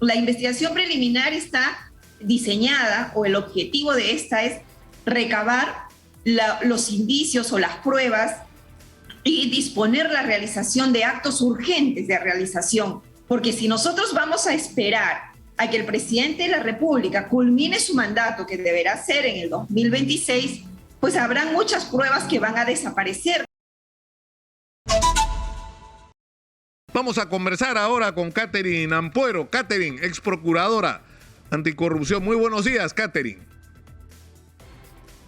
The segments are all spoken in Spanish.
La investigación preliminar está diseñada, o el objetivo de esta es recabar los indicios o las pruebas y disponer la realización de actos urgentes de realización. Porque si nosotros vamos a esperar a que el presidente de la República culmine su mandato, que deberá ser en el 2026, pues habrán muchas pruebas que van a desaparecer. Vamos a conversar ahora con Catherine Ampuero. Catherine, ex procuradora anticorrupción. Muy buenos días, Catherine.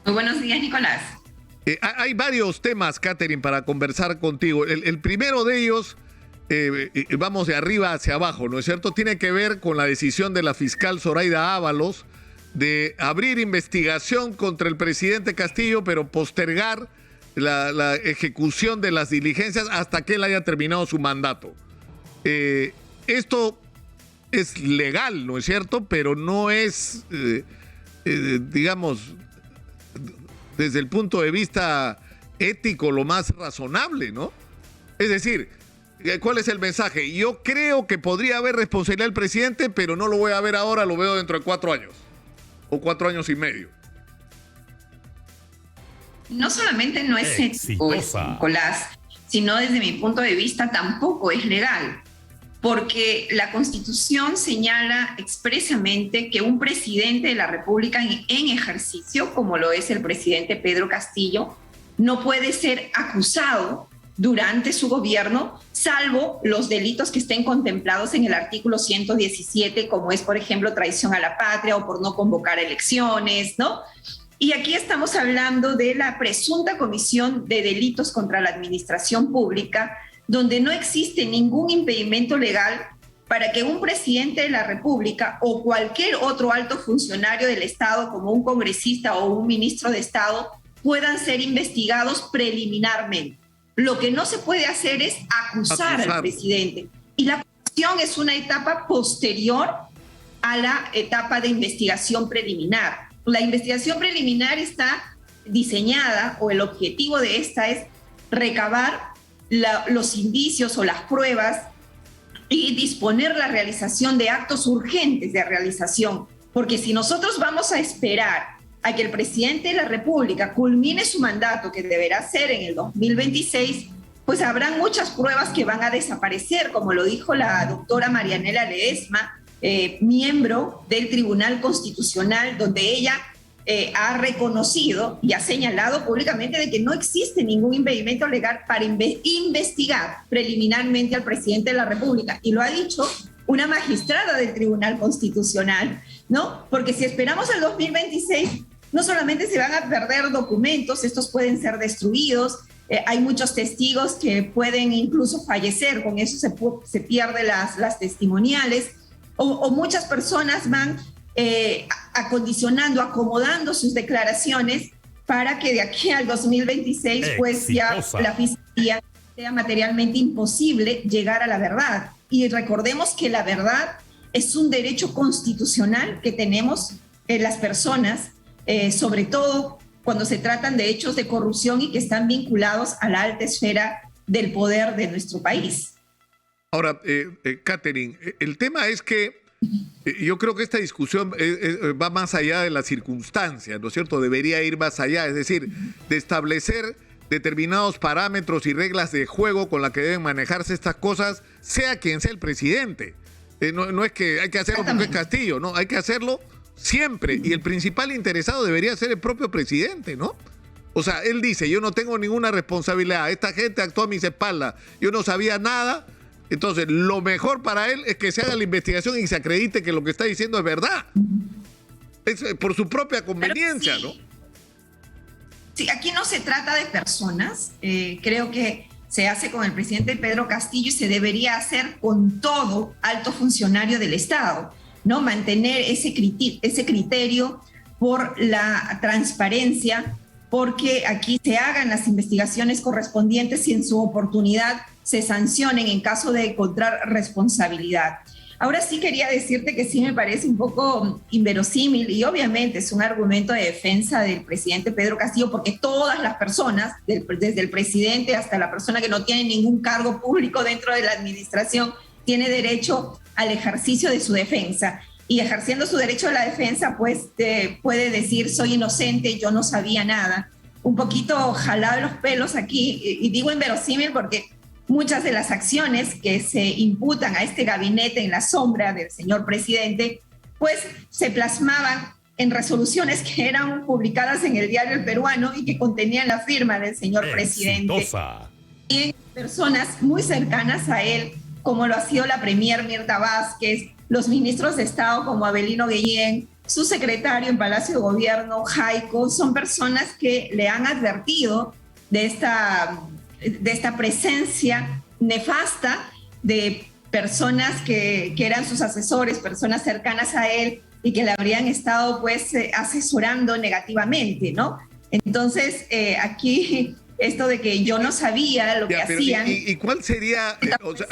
Muy buenos días, Nicolás. Hay varios temas, Catherine, para conversar contigo. El primero de ellos, vamos de arriba hacia abajo, ¿no es cierto? Tiene que ver con la decisión de la fiscal Zoraida Ábalos de abrir investigación contra el presidente Castillo, pero postergar la ejecución de las diligencias hasta que él haya terminado su mandato. Esto es legal, ¿no es cierto? Pero no es, digamos, desde el punto de vista ético lo más razonable, ¿no? Es decir, ¿cuál es el mensaje? Yo creo que podría haber responsabilidad del presidente, pero no lo voy a ver ahora, lo veo dentro de 4 años o 4 años y medio. No solamente no es ético, Nicolás, sino desde mi punto de vista tampoco es legal, porque la Constitución señala expresamente que un presidente de la República en ejercicio, como lo es el presidente Pedro Castillo, no puede ser acusado durante su gobierno, salvo los delitos que estén contemplados en el artículo 117, como es, por ejemplo, traición a la patria o por no convocar elecciones, ¿no? Y aquí estamos hablando de la presunta comisión de delitos contra la administración pública, donde no existe ningún impedimento legal para que un presidente de la República o cualquier otro alto funcionario del Estado, como un congresista o un ministro de Estado, puedan ser investigados preliminarmente. Lo que no se puede hacer es acusar al presidente. Y la acusación es una etapa posterior a la etapa de investigación preliminar. La investigación preliminar está diseñada, o el objetivo de esta es recabar los indicios o las pruebas y disponer la realización de actos urgentes de realización. Porque si nosotros vamos a esperar a que el presidente de la República culmine su mandato, que deberá ser en el 2026, pues habrán muchas pruebas que van a desaparecer, como lo dijo la doctora Marianela Ledesma, miembro del Tribunal Constitucional, donde ella ha reconocido y ha señalado públicamente de que no existe ningún impedimento legal para investigar preliminarmente al presidente de la República. Y lo ha dicho una magistrada del Tribunal Constitucional, ¿no? Porque si esperamos al 2026, no solamente se van a perder documentos, estos pueden ser destruidos, hay muchos testigos que pueden incluso fallecer, con eso se pierden las testimoniales, o muchas personas van acondicionando, acomodando sus declaraciones para que de aquí al 2026 pues ya la fiscalía sea materialmente imposible llegar a la verdad. Y recordemos que la verdad es un derecho constitucional que tenemos las personas, sobre todo cuando se tratan de hechos de corrupción y que están vinculados a la alta esfera del poder de nuestro país. Ahora, Catherine, el tema es que yo creo que esta discusión va más allá de las circunstancias, ¿no es cierto? Debería ir más allá, es decir, de establecer determinados parámetros y reglas de juego con las que deben manejarse estas cosas, sea quien sea el presidente. No es que hay que hacerlo porque es Castillo, no, hay que hacerlo siempre. Y el principal interesado debería ser el propio presidente, ¿no? O sea, él dice, yo no tengo ninguna responsabilidad, esta gente actuó a mis espaldas, yo no sabía nada. Entonces, lo mejor para él es que se haga la investigación y se acredite que lo que está diciendo es verdad. Es por su propia conveniencia, sí, ¿no? Sí, aquí no se trata de personas. Creo que se hace con el presidente Pedro Castillo y se debería hacer con todo alto funcionario del Estado, ¿no? Mantener ese criterio por la transparencia, porque aquí se hagan las investigaciones correspondientes y en su oportunidad se sancionen en caso de encontrar responsabilidad. Ahora sí quería decirte que sí me parece un poco inverosímil y obviamente es un argumento de defensa del presidente Pedro Castillo, porque todas las personas, desde el presidente hasta la persona que no tiene ningún cargo público dentro de la administración, tiene derecho al ejercicio de su defensa. Y ejerciendo su derecho a la defensa, pues puede decir, soy inocente, yo no sabía nada. Un poquito jalado los pelos aquí, y digo inverosímil porque muchas de las acciones que se imputan a este gabinete en la sombra del señor presidente, pues se plasmaban en resoluciones que eran publicadas en el diario El Peruano y que contenían la firma del señor presidente. Y personas muy cercanas a él, como lo ha sido la premier Mirta Vázquez, los ministros de Estado como Avelino Guillén, su secretario en Palacio de Gobierno, Jaico, son personas que le han advertido de esta presencia nefasta de personas que eran sus asesores, personas cercanas a él y que le habrían estado pues asesorando negativamente, ¿no? Entonces, aquí esto de que yo no sabía lo que hacían. ¿Y cuál sería?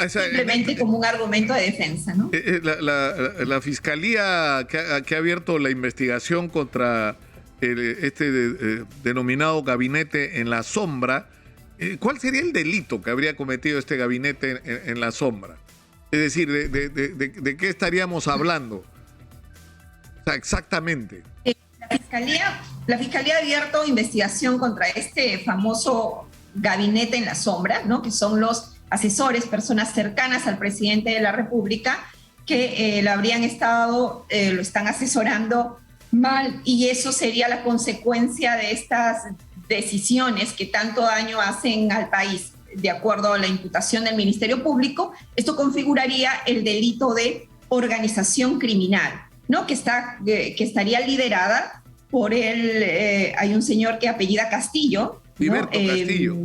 Simplemente como un argumento de defensa, ¿no? La Fiscalía que ha abierto la investigación contra denominado gabinete en la sombra, ¿cuál sería el delito que habría cometido este gabinete en la sombra? Es decir, ¿de qué estaríamos hablando? O sea, exactamente. La Fiscalía ha abierto investigación contra este famoso gabinete en la sombra, ¿no? Que son los asesores, personas cercanas al presidente de la República, que lo están asesorando mal, y eso sería la consecuencia de estas decisiones que tanto daño hacen al país. De acuerdo a la imputación del Ministerio Público, esto configuraría el delito de organización criminal, ¿no? Que estaría liderada por hay un señor que apellida Castillo, ¿no? Castillo.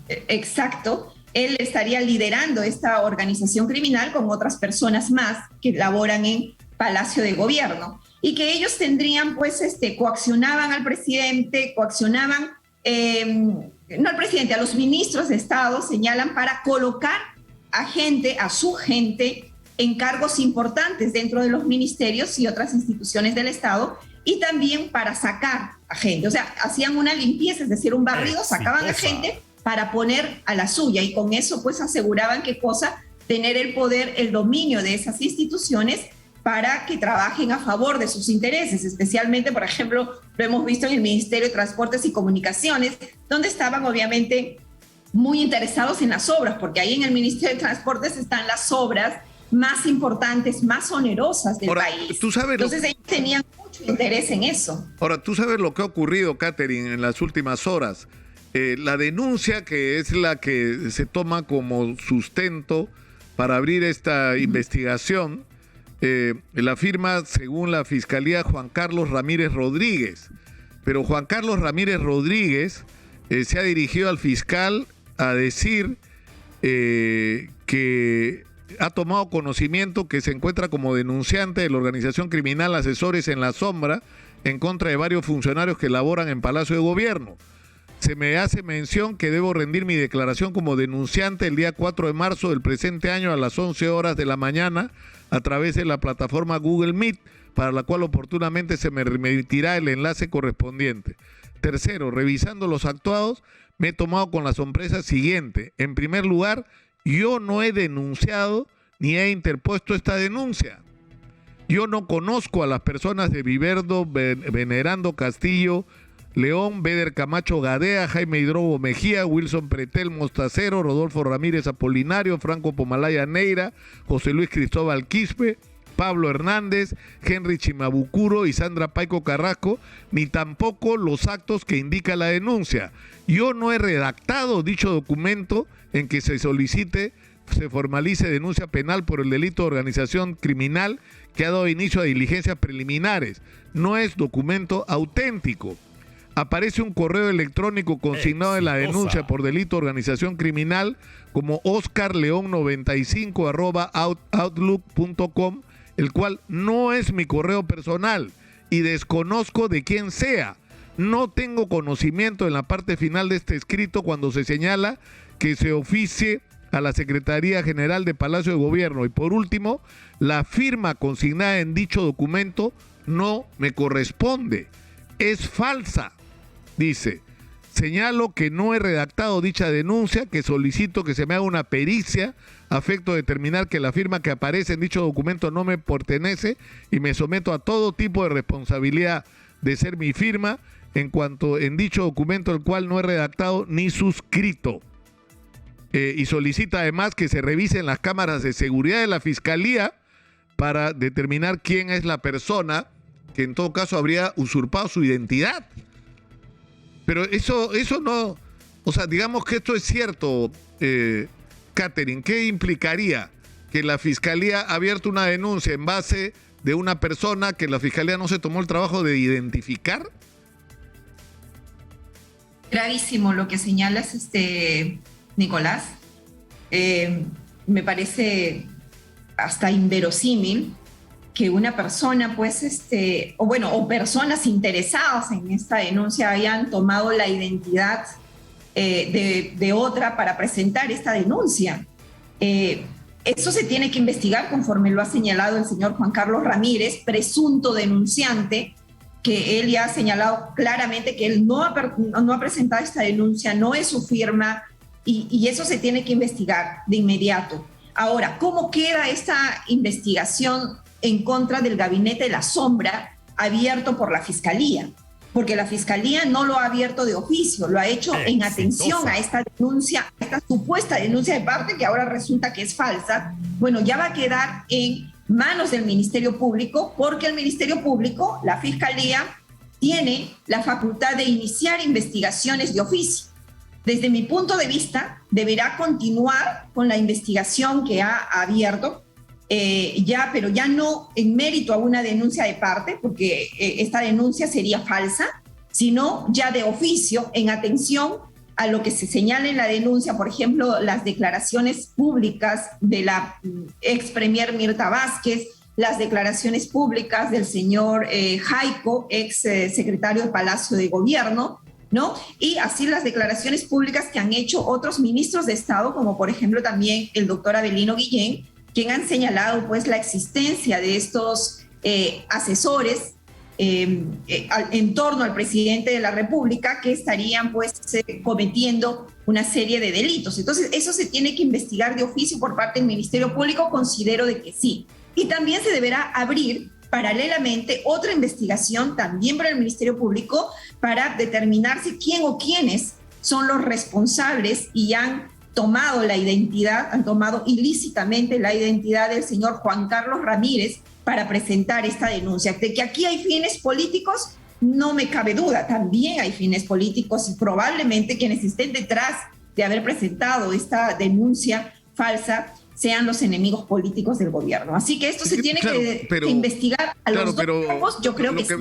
Exacto. Él estaría liderando esta organización criminal con otras personas más que laboran en Palacio de Gobierno, y que ellos tendrían, pues, coaccionaban al presidente, no al presidente, a los ministros de Estado, señalan, para colocar a su gente, en cargos importantes dentro de los ministerios y otras instituciones del Estado, y también para sacar a gente. O sea, hacían una limpieza, es decir, un barrido, sacaban a gente para poner a la suya, y con eso pues aseguraban tener el poder, el dominio de esas instituciones para que trabajen a favor de sus intereses, especialmente, por ejemplo, lo hemos visto en el Ministerio de Transportes y Comunicaciones, donde estaban obviamente muy interesados en las obras, porque ahí en el Ministerio de Transportes están las obras más importantes, más onerosas del país. Entonces ellos tenían mucho interés en eso. Ahora, tú sabes lo que ha ocurrido, Catherine, en las últimas horas. La denuncia, que es la que se toma como sustento para abrir esta investigación, la firma, según la Fiscalía, Juan Carlos Ramírez Rodríguez. Pero Juan Carlos Ramírez Rodríguez se ha dirigido al fiscal a decir que ha tomado conocimiento que se encuentra como denunciante de la organización criminal Asesores en la Sombra en contra de varios funcionarios que laboran en Palacio de Gobierno. Se me hace mención que debo rendir mi declaración como denunciante el día 4 de marzo del presente año a las 11 horas de la mañana a través de la plataforma Google Meet, para la cual oportunamente se me remitirá el enlace correspondiente. Tercero, revisando los actuados, me he tomado con la sorpresa siguiente. En primer lugar, yo no he denunciado ni he interpuesto esta denuncia. Yo no conozco a las personas de Viverdo, Venerando Castillo, León, Beder Camacho Gadea, Jaime Hidrobo Mejía, Wilson Pretel Mostacero, Rodolfo Ramírez Apolinario, Franco Pomalaya Neira, José Luis Cristóbal Quispe, Pablo Hernández, Henry Chimabucuro y Sandra Paico Carrasco, ni tampoco los actos que indica la denuncia. Yo no he redactado dicho documento en que se formalice denuncia penal por el delito de organización criminal que ha dado inicio a diligencias preliminares. No es documento auténtico. Aparece un correo electrónico consignado en la denuncia por delito de organización criminal como oscarleon95@outlook.com, el cual no es mi correo personal y desconozco de quién sea. No tengo conocimiento en la parte final de este escrito cuando se señala que se oficie a la Secretaría General de Palacio de Gobierno. Y por último, la firma consignada en dicho documento no me corresponde. Es falsa. Dice, Señalo que no he redactado dicha denuncia, que solicito que se me haga una pericia a efecto de determinar que la firma que aparece en dicho documento no me pertenece y me someto a todo tipo de responsabilidad de ser mi firma en cuanto en dicho documento el cual no he redactado ni suscrito. Y solicita además que se revisen las cámaras de seguridad de la Fiscalía para determinar quién es la persona que en todo caso habría usurpado su identidad. Pero eso no, o sea, digamos que esto es cierto, Catherine, ¿qué implicaría? Que la Fiscalía ha abierto una denuncia en base de una persona que la Fiscalía no se tomó el trabajo de identificar. Gravísimo lo que señalas, Nicolás. Me parece hasta inverosímil que una persona, pues, o personas interesadas en esta denuncia hayan tomado la identidad de otra para presentar esta denuncia. Eso se tiene que investigar conforme lo ha señalado el señor Juan Carlos Ramírez, presunto denunciante, que él ya ha señalado claramente que él no ha presentado esta denuncia, no es su firma, y eso se tiene que investigar de inmediato. Ahora, ¿cómo queda esta investigación en contra del gabinete de la sombra abierto por la Fiscalía? Porque la Fiscalía no lo ha abierto de oficio, lo ha hecho en atención a esta denuncia, a esta supuesta denuncia de parte que ahora resulta que es falsa. Bueno, ya va a quedar en manos del Ministerio Público, porque el Ministerio Público, la Fiscalía, tiene la facultad de iniciar investigaciones de oficio. Desde mi punto de vista, deberá continuar con la investigación que ha abierto, pero ya no en mérito a una denuncia de parte, porque esta denuncia sería falsa, sino ya de oficio, en atención a lo que se señala en la denuncia, por ejemplo, las declaraciones públicas de la ex premier Mirta Vázquez, las declaraciones públicas del señor Jaico, ex secretario del Palacio de Gobierno, ¿no? Y así las declaraciones públicas que han hecho otros ministros de Estado, como por ejemplo también el doctor Avelino Guillén, quien han señalado pues la existencia de estos asesores en torno al presidente de la República que estarían pues cometiendo una serie de delitos. Entonces eso se tiene que investigar de oficio por parte del Ministerio Público, considero de que sí. Y también se deberá abrir paralelamente otra investigación también para el Ministerio Público para determinarse quién o quiénes son los responsables y han tomado la identidad, han tomado ilícitamente la identidad del señor Juan Carlos Ramírez para presentar esta denuncia. De que aquí hay fines políticos, no me cabe duda, también hay fines políticos y probablemente quienes estén detrás de haber presentado esta denuncia falsa sean los enemigos políticos del gobierno. Así que esto se tiene que investigar a los dos grupos, yo creo que sí,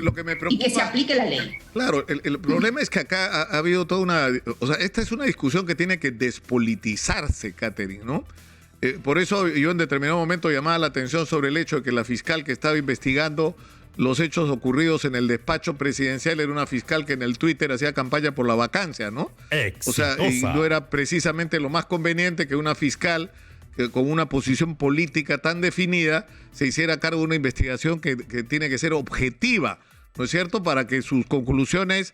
y que se aplique la ley. Claro, el problema es que acá ha habido toda una... O sea, esta es una discusión que tiene que despolitizarse, Catherine, ¿no? Por eso yo en determinado momento llamaba la atención sobre el hecho de que la fiscal que estaba investigando los hechos ocurridos en el despacho presidencial era una fiscal que en el Twitter hacía campaña por la vacancia, ¿no? Exitosa. O sea, y no era precisamente lo más conveniente que una fiscal con una posición política tan definida se hiciera cargo de una investigación que tiene que ser objetiva, ¿no es cierto?, para que sus conclusiones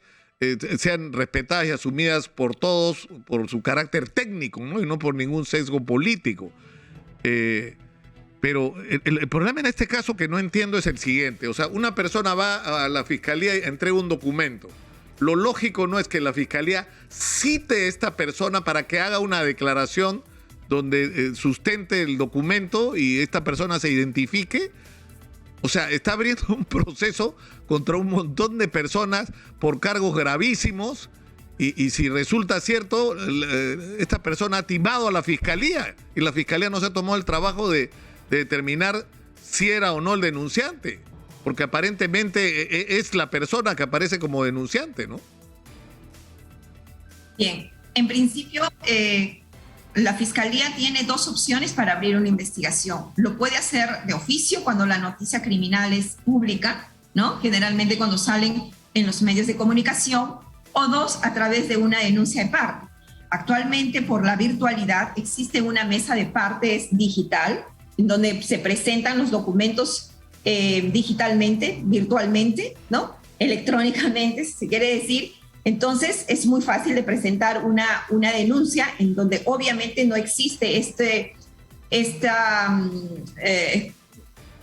sean respetadas y asumidas por todos por su carácter técnico, ¿no?, y no por ningún sesgo político. Pero el problema en este caso que no entiendo es el siguiente. O sea, una persona va a la Fiscalía y entrega un documento. Lo lógico no es que la Fiscalía cite a esta persona para que haga una declaración donde sustente el documento y esta persona se identifique. O sea, está abriendo un proceso contra un montón de personas por cargos gravísimos y si resulta cierto, esta persona ha timado a la Fiscalía y la Fiscalía no se ha tomado el trabajo de determinar si era o no el denunciante, porque aparentemente es la persona que aparece como denunciante, ¿no? Bien, en principio... la Fiscalía tiene dos opciones para abrir una investigación. Lo puede hacer de oficio cuando la noticia criminal es pública, ¿no? Generalmente cuando salen en los medios de comunicación, o dos, a través de una denuncia de parte. Actualmente, por la virtualidad, existe una mesa de partes digital, en donde se presentan los documentos digitalmente, virtualmente, ¿no? Electrónicamente, si se quiere decir, Entonces, es muy fácil de presentar una denuncia en donde obviamente no existe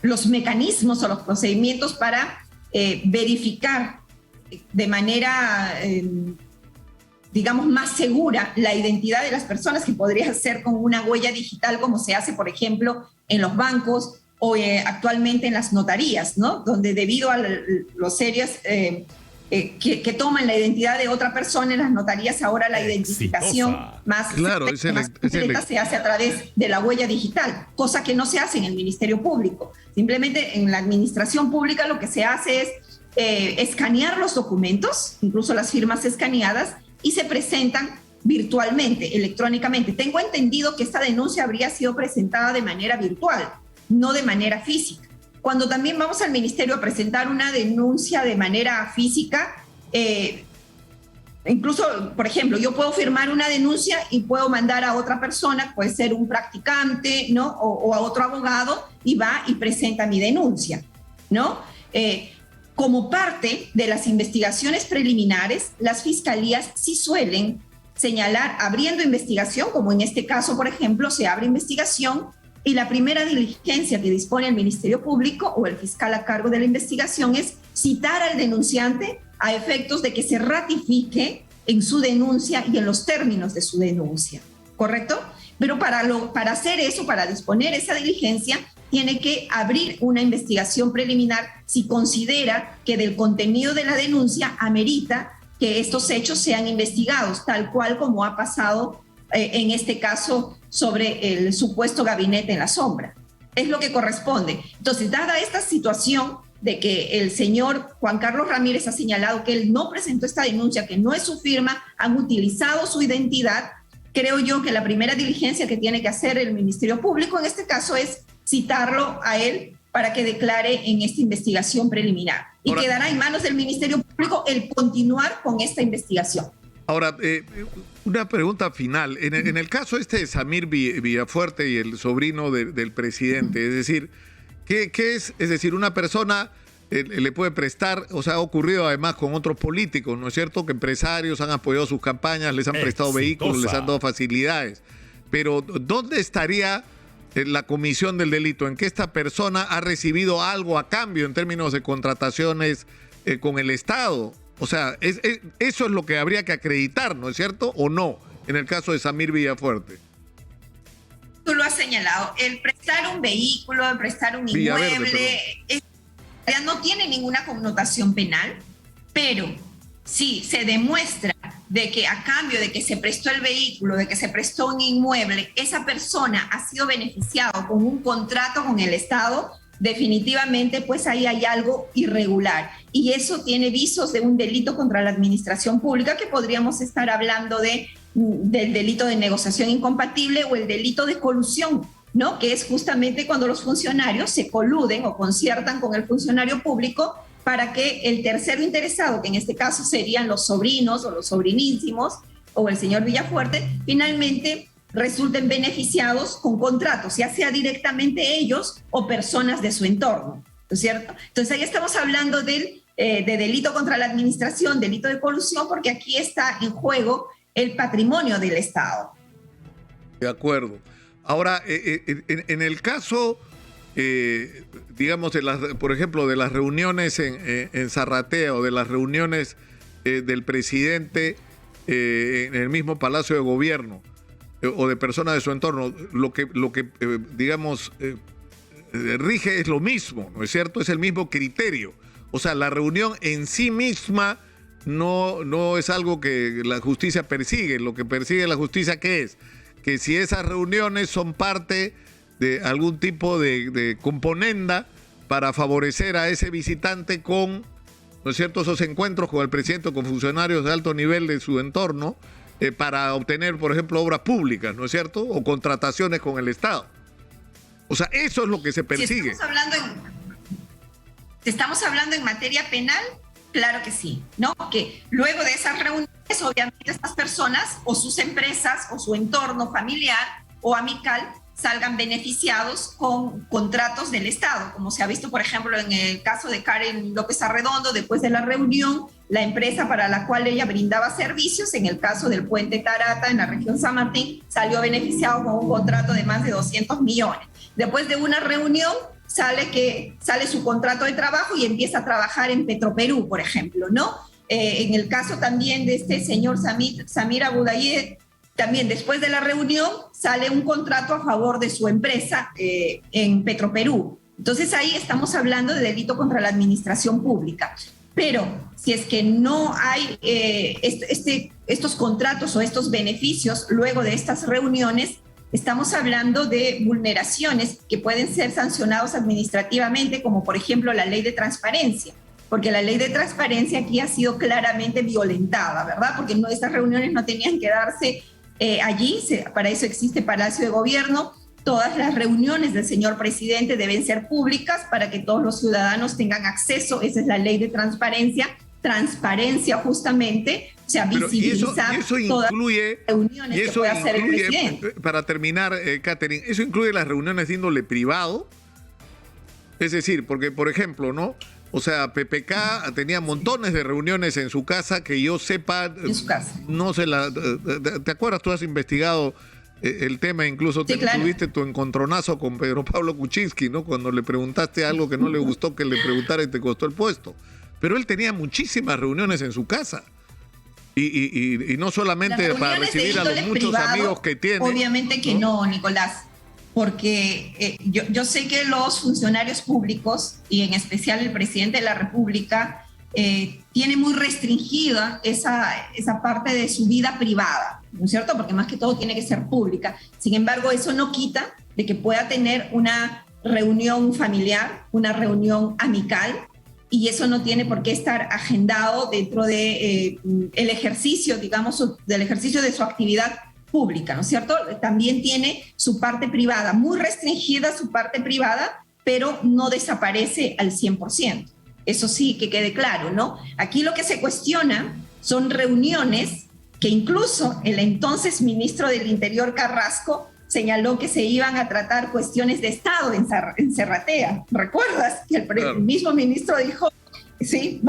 los mecanismos o los procedimientos para verificar de manera, digamos, más segura la identidad de las personas, que podría ser con una huella digital, como se hace, por ejemplo, en los bancos o actualmente en las notarías, ¿no? Donde debido a los serios que toman la identidad de otra persona en las notarías, ahora la identificación más completa se hace a través de la huella digital, cosa que no se hace en el Ministerio Público. Simplemente en la administración pública lo que se hace es escanear los documentos, incluso las firmas escaneadas, y se presentan virtualmente, electrónicamente. Tengo entendido que esta denuncia habría sido presentada de manera virtual, no de manera física. Cuando también vamos al ministerio a presentar una denuncia de manera física, incluso, por ejemplo, yo puedo firmar una denuncia y puedo mandar a otra persona, puede ser un practicante, ¿no? O a otro abogado, y va y presenta mi denuncia, ¿no? Como parte de las investigaciones preliminares, las fiscalías sí suelen señalar, abriendo investigación, como en este caso, por ejemplo, se abre investigación y la primera diligencia que dispone el Ministerio Público o el fiscal a cargo de la investigación es citar al denunciante a efectos de que se ratifique en su denuncia y en los términos de su denuncia, ¿correcto? Pero para hacer eso, para disponer esa diligencia, tiene que abrir una investigación preliminar si considera que del contenido de la denuncia amerita que estos hechos sean investigados, tal cual como ha pasado en este caso sobre el supuesto gabinete en la sombra. Es lo que corresponde. Entonces, dada esta situación de que el señor Juan Carlos Ramírez ha señalado que él no presentó esta denuncia, que no es su firma, han utilizado su identidad, creo yo que la primera diligencia que tiene que hacer el Ministerio Público en este caso es citarlo a él para que declare en esta investigación preliminar. Y quedará en manos del Ministerio Público el continuar con esta investigación. Ahora, una pregunta final. En el caso de Samir Villafuerte y el sobrino del presidente, es decir, ¿qué es? Es decir, una persona le puede prestar, o sea, ha ocurrido además con otros políticos, ¿no es cierto? Que empresarios han apoyado sus campañas, les han prestado vehículos, les han dado facilidades. Pero, ¿dónde estaría la comisión del delito? ¿En que esta persona ha recibido algo a cambio en términos de contrataciones con el Estado? O sea, eso es lo que habría que acreditar, ¿no es cierto? ¿O no? En el caso de Samir Villafuerte. Tú lo has señalado. El prestar un vehículo, el prestar un inmueble, ya no tiene ninguna connotación penal, pero si se demuestra de que a cambio de que se prestó el vehículo, de que se prestó un inmueble, esa persona ha sido beneficiado con un contrato con el Estado, definitivamente pues ahí hay algo irregular y eso tiene visos de un delito contra la administración pública, que podríamos estar hablando del delito de negociación incompatible o el delito de colusión, ¿no? Que es justamente cuando los funcionarios se coluden o conciertan con el funcionario público para que el tercero interesado, que en este caso serían los sobrinos o los sobrinísimos o el señor Villafuerte, finalmente resulten beneficiados con contratos, ya sea directamente ellos o personas de su entorno, ¿no es cierto? Entonces ahí estamos hablando de delito contra la administración, delito de colusión, porque aquí está en juego el patrimonio del Estado. De acuerdo. Ahora, en el caso, digamos, por ejemplo, de las reuniones en Zarratea o de las reuniones del presidente en el mismo Palacio de Gobierno, o de personas de su entorno, lo que digamos, rige es lo mismo, ¿no es cierto? Es el mismo criterio. O sea, la reunión en sí misma no es algo que la justicia persigue. Lo que persigue la justicia, ¿qué es? Que si esas reuniones son parte de algún tipo de componenda para favorecer a ese visitante con, ¿no es cierto?, esos encuentros con el presidente o con funcionarios de alto nivel de su entorno, para obtener, por ejemplo, obras públicas, ¿no es cierto? O contrataciones con el Estado. O sea, eso es lo que se persigue. Si estamos hablando en materia penal, claro que sí, ¿no? Que luego de esas reuniones, obviamente estas personas o sus empresas o su entorno familiar o amical salgan beneficiados con contratos del Estado, como se ha visto, por ejemplo, en el caso de Karen López Arredondo. Después de la reunión, la empresa para la cual ella brindaba servicios, en el caso del puente Tarata en la región San Martín, salió beneficiado con un contrato de más de 200 millones. Después de una reunión, sale su contrato de trabajo y empieza a trabajar en Petroperú, por ejemplo, ¿no? En el caso también de este señor Samir Abudayed, también después de la reunión sale un contrato a favor de su empresa en Petroperú. Entonces ahí estamos hablando de delito contra la administración pública. Pero si es que no hay estos contratos o estos beneficios luego de estas reuniones, estamos hablando de vulneraciones que pueden ser sancionados administrativamente, como por ejemplo la ley de transparencia, porque la ley de transparencia aquí ha sido claramente violentada, ¿verdad? Porque estas reuniones no tenían que darse allí, para eso existe Palacio de Gobierno. Todas las reuniones del señor presidente deben ser públicas para que todos los ciudadanos tengan acceso. Esa es la ley de transparencia. Transparencia justamente, o sea, visibilizar todas las reuniones que puede hacer el presidente. Para terminar, Catherine, ¿eso incluye las reuniones de índole privado? Es decir, porque, por ejemplo, ¿no? O sea, PPK tenía montones de reuniones en su casa que yo sepa. En su casa. No se la. ¿Te acuerdas? Tú has investigado el tema, incluso sí, tuviste tu encontronazo con Pedro Pablo Kuczynski, ¿no? Cuando le preguntaste algo que no le gustó que le preguntara y te costó el puesto. Pero él tenía muchísimas reuniones en su casa. Y no solamente para recibir a los muchos privado, amigos que tiene. Obviamente que no, Nicolás. Porque yo sé que los funcionarios públicos, y en especial el presidente de la República, tiene muy restringida esa parte de su vida privada, ¿no es cierto? Porque más que todo tiene que ser pública. Sin embargo, eso no quita de que pueda tener una reunión familiar, una reunión amical, y eso no tiene por qué estar agendado dentro de el ejercicio, digamos, del ejercicio de su actividad pública, ¿no es cierto? También tiene su parte privada, muy restringida su parte privada, pero no desaparece al 100%. Eso sí, que quede claro, ¿no? Aquí lo que se cuestiona son reuniones que incluso el entonces ministro del Interior, Carrasco, señaló que se iban a tratar cuestiones de Estado en Serratea. ¿Recuerdas? Que el mismo ministro dijo, sí,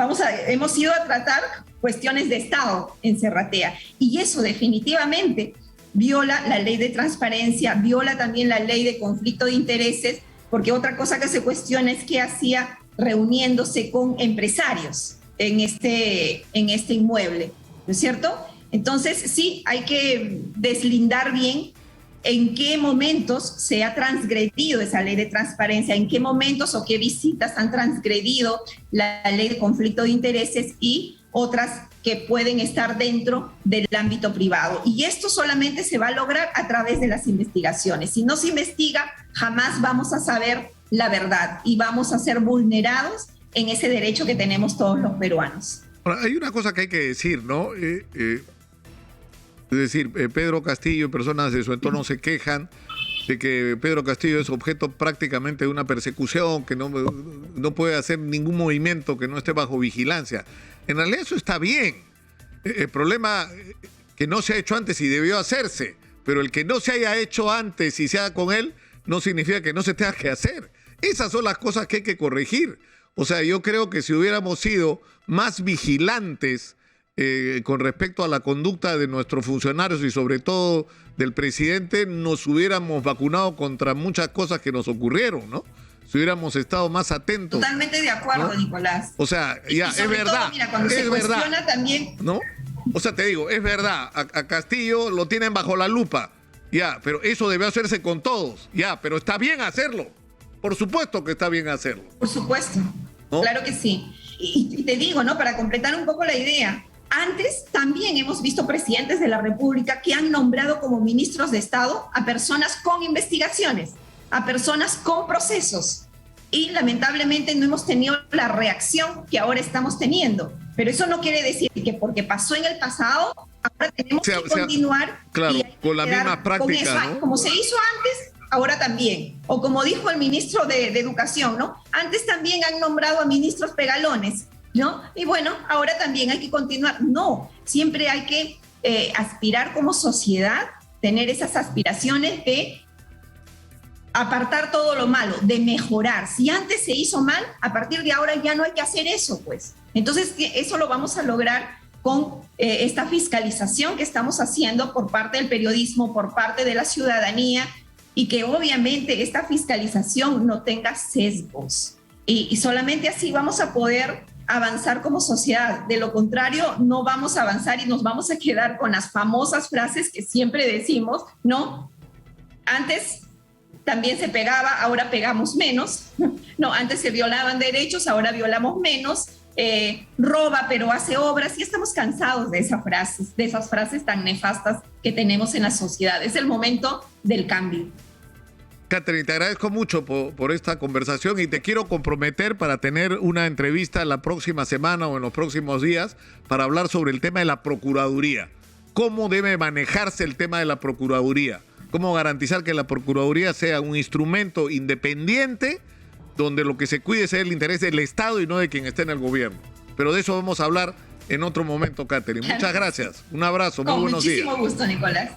hemos ido a tratar cuestiones de Estado en Serratea. Y eso definitivamente viola la ley de transparencia, viola también la ley de conflicto de intereses, porque otra cosa que se cuestiona es qué hacía reuniéndose con empresarios en este inmueble, ¿no es cierto? Entonces, sí, hay que deslindar bien en qué momentos se ha transgredido esa ley de transparencia, en qué momentos o qué visitas han transgredido la ley de conflicto de intereses y otras que pueden estar dentro del ámbito privado. Y esto solamente se va a lograr a través de las investigaciones. Si no se investiga, jamás vamos a saber la verdad y vamos a ser vulnerados en ese derecho que tenemos todos los peruanos. Ahora, hay una cosa que hay que decir, ¿no? Es decir, Pedro Castillo y personas de su entorno se quejan de que Pedro Castillo es objeto prácticamente de una persecución, que no puede hacer ningún movimiento que no esté bajo vigilancia. En realidad eso está bien. El problema que no se ha hecho antes y debió hacerse, pero el que no se haya hecho antes y se haga con él, no significa que no se tenga que hacer. Esas son las cosas que hay que corregir. O sea, yo creo que si hubiéramos sido más vigilantes con respecto a la conducta de nuestros funcionarios y sobre todo del presidente, nos hubiéramos vacunado contra muchas cosas que nos ocurrieron, ¿no? Si hubiéramos estado más atentos. Totalmente de acuerdo, ¿no? Nicolás. O sea, ya, es verdad. Todo, mira, cuando se cuestiona también, ¿no? O sea, te digo, es verdad, a Castillo lo tienen bajo la lupa, ya, pero eso debe hacerse con todos, ya, pero está bien hacerlo. Por supuesto que está bien hacerlo. Por supuesto, ¿no? Claro que sí. Y te digo, ¿no? Para completar un poco la idea, antes también hemos visto presidentes de la República que han nombrado como ministros de Estado a personas con investigaciones, a personas con procesos. Y lamentablemente no hemos tenido la reacción que ahora estamos teniendo. Pero eso no quiere decir que porque pasó en el pasado, ahora tenemos que continuar claro, con la misma práctica, ¿no? Como se hizo antes, ahora también. O como dijo el ministro de Educación, ¿no? Antes también han nombrado a ministros pegalones, ¿no? Y bueno, ahora también hay que continuar. No, siempre hay que aspirar como sociedad, tener esas aspiraciones de apartar todo lo malo, de mejorar. Si antes se hizo mal, a partir de ahora ya no hay que hacer eso, pues. Entonces, eso lo vamos a lograr con esta fiscalización que estamos haciendo por parte del periodismo, por parte de la ciudadanía, y que obviamente esta fiscalización no tenga sesgos. Y solamente así vamos a poder avanzar como sociedad. De lo contrario, no vamos a avanzar y nos vamos a quedar con las famosas frases que siempre decimos, ¿no? Antes también se pegaba, ahora pegamos menos. No, antes se violaban derechos, ahora violamos menos. Roba pero hace obras, y estamos cansados de esas frases tan nefastas que tenemos en la sociedad. Es el momento del cambio. Catherine, te agradezco mucho por esta conversación y te quiero comprometer para tener una entrevista la próxima semana o en los próximos días para hablar sobre el tema de la Procuraduría. ¿Cómo debe manejarse el tema de la Procuraduría? ¿Cómo garantizar que la Procuraduría sea un instrumento independiente donde lo que se cuide sea el interés del Estado y no de quien esté en el gobierno? Pero de eso vamos a hablar en otro momento, Catherine. Muchas gracias. Un abrazo. Muy buenos días. Con muchísimo gusto, Nicolás.